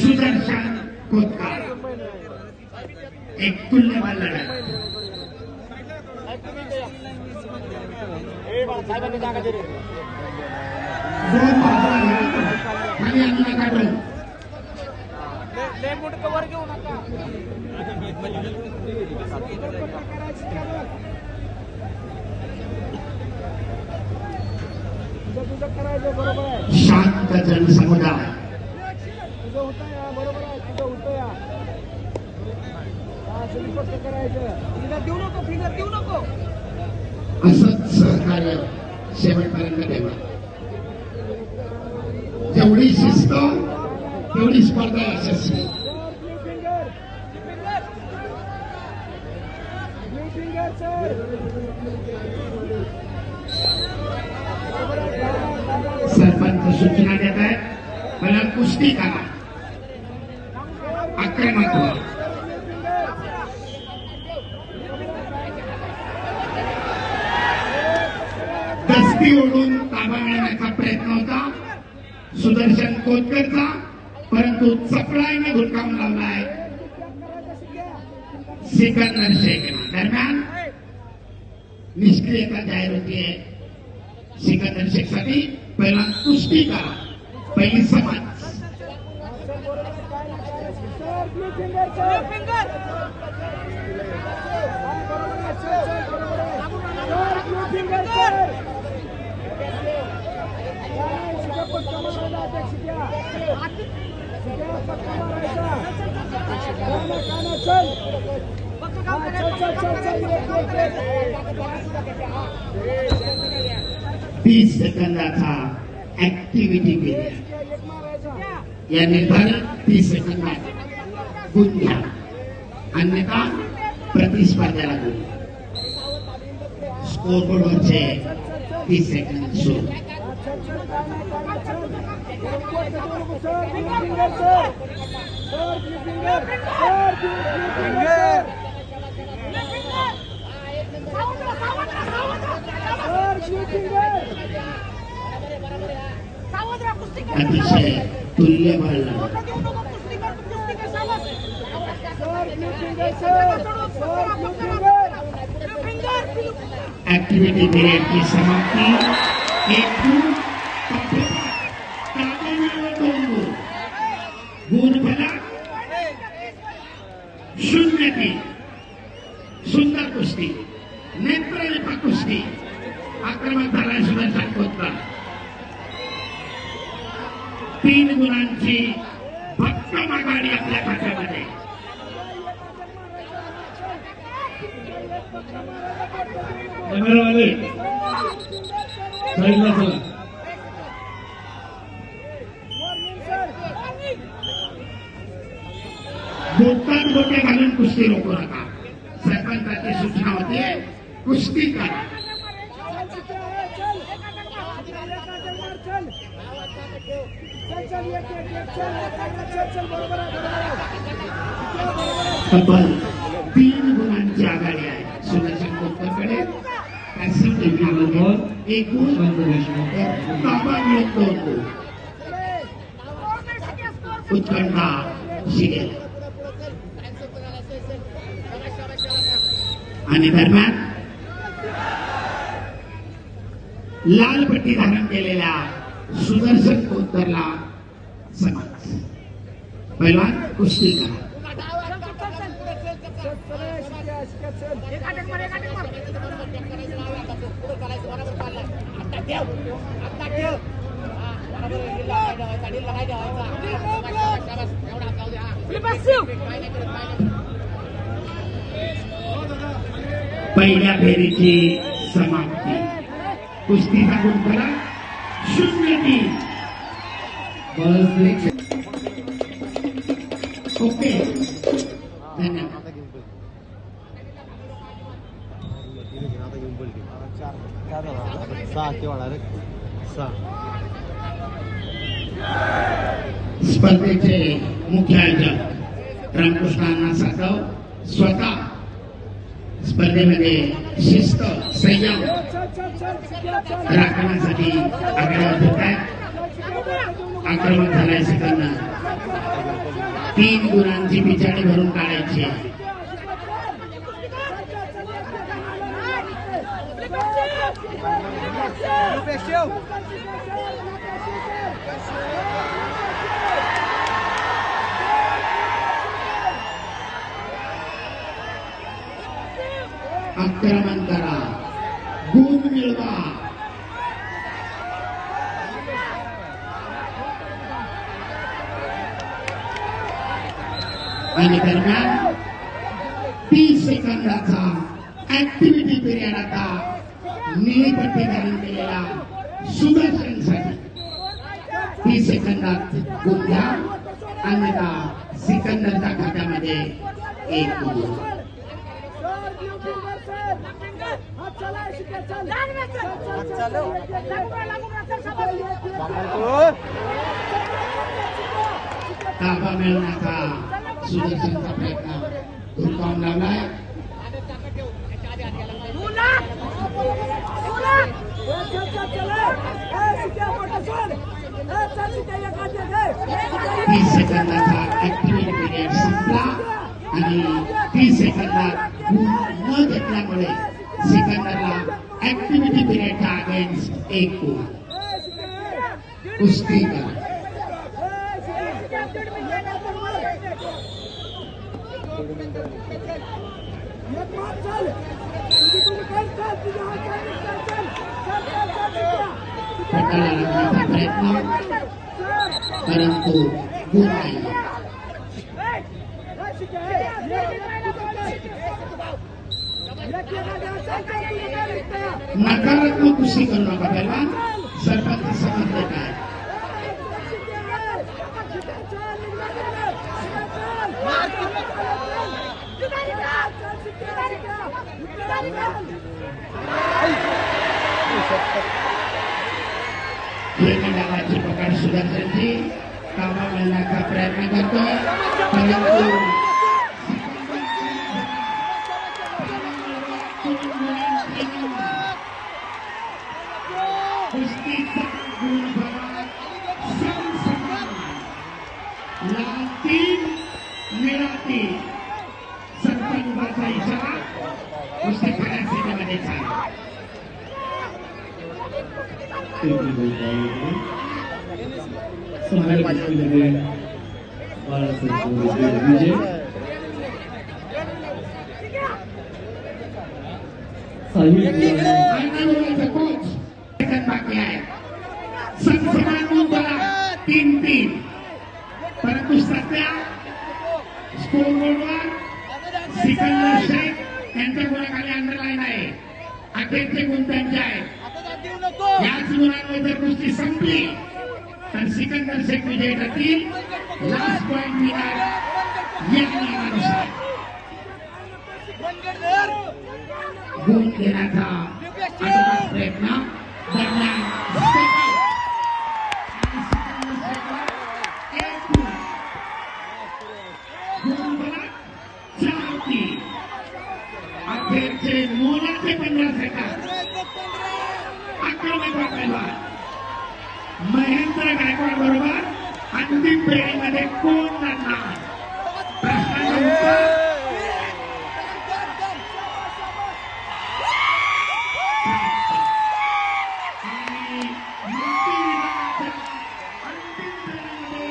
सुदर्शन कोतकर एक तुल्यबळ लढत दोन खाली आणला काढून वर घेऊ नका शांत जनसमुदाय तुझं होतं या बरोबर आहे तुझं होतं या पक्ष करायचं फिंगर देऊ नको फिंगर देऊ नको असंच सहकार्य शेवटपर्यंत ठेवा जेवढी शिस्त तेवढी स्पर्धा यशस्वी सरपंच सूचना देत आहेत मला कुस्ती करा आक्रमक व्हा दस्ती ओढून ताबा मिळवण्याचा प्रयत्न होता सुदर्शन कोतकरचा परंतु चपळाईने धुडकावून लावलाय सिकंदर शेख दरम्यान निष्क्रियता जाहीर होतीये सिकंदर शेख साठी पहिला कुस्ती करा पहिली समाज तीस सेकंदाचा ऍक्टिव्हिटी पिरियड या निर्धारित 30 सेकंदात गुण घ्या अन्यथा प्रतिस्पर्ध्याला गुण स्कोरबोर्डवरचे 30 सेकंद सुरू अतिशय तुल्यबळ ऍक्टिव्हिटी पिरियड की समाप्ति एक गुण फला 0-3 सुंदर कुस्ती नेत्रलेपा कुस्ती आक्रमक झाला सुदर्शन कोतकर 3 गुणांची भक्कम आघाडी आपल्या खात्यामध्ये बोटात बोटे घालून कुस्ती रोखू नका सरपंचाची सूचना होती कुस्ती करा तब्बल 3 गुणांची आघाडी आहे सुदर्शन कोतकरकडे एक गुण ताबा मिळत 2 गुण उत्कंठा शिगेल आणि दरम्यान लाल पट्टी धारण केलेल्या सुदर्शन कोतकरला समाज पहिलवान कुस्ती करा पहिल्या फेरीची समाप्ती कुस्तीचा गुण करा 0-3 ओके धन्यवाद स्पर्धेचे मुख्य आयोजक रामकृष्ण अण्णा सातव स्वतः स्पर्धेमध्ये शिस्त संयम राखण्यासाठी आघाडीवर होत आहेत आक्रमक झालाय सेकंद 3 गुणांची पिछाडी भरून काढायची. आक्रमण करा, गुण मिळवा. आणि दरम्यान 30 सेकंदाचा ऍक्टिव्हिटी पिरियड आता निळी पट्टी घालून दिलेला सुदर्शनसाठी 30 सेकंदात गुण घ्या, अन्यथा सिकंदरच्या खात्यामध्ये 1 गुण. ताबा मिळवण्याचा सुदर्शनचा प्रयत्न धुरकावून लावलाय. तीस सेकंदाचा ऍक्टिव्हिटी पिरियड संपला आणि 30 सेकंदात गुण न घेतल्यामुळे सिकंदरला ऍक्टिव्हिटी पिरियडच्या अगेन्स्ट 1 गुण. कुस्ती करा. पटाला लागण्याचा प्रयत्न, परंतु गुण नाही. नकारात्मक कुस्ती करू नका. पहिला सरपंच समजले काय. डावाची पकड सुदर्शनची ताबा मिळण्याचा प्रयत्न करतोय, परंतु कुस्तीचा गुणफलक समसमान. लाल 3 निळा 3. सरपंचाचा इशारा कुस्ती खऱ्या स्थितीमध्ये चालू. कोच सेकंद बाकी आहे. समसमान गुण बघा 3-3, परंतु सध्या स्कोरबोर्डवर सिकंदर शेख यांच्या गुणाखाली अंडरलाईन आहे. अखेरचे गुण त्यांचे आहेत. याच गुणांवर जर कुस्ती संपली तर सिकंदर शेख विजयी ठरतील. लास्ट पॉइंट विनर या नियमानुसार. गुण घेण्याचा अटोकाट प्रयत्न दरम्यान अखेरचे मोलाचे 15 सेकंद. आक्रमक पैलवान महेंद्र गायकवाड बरोबर अंतिम फेरीमध्ये कोण लढणार? प्रश्नाचं उत्तर आणि मुक्ती विभागाच्या अंतिम फेरीमध्ये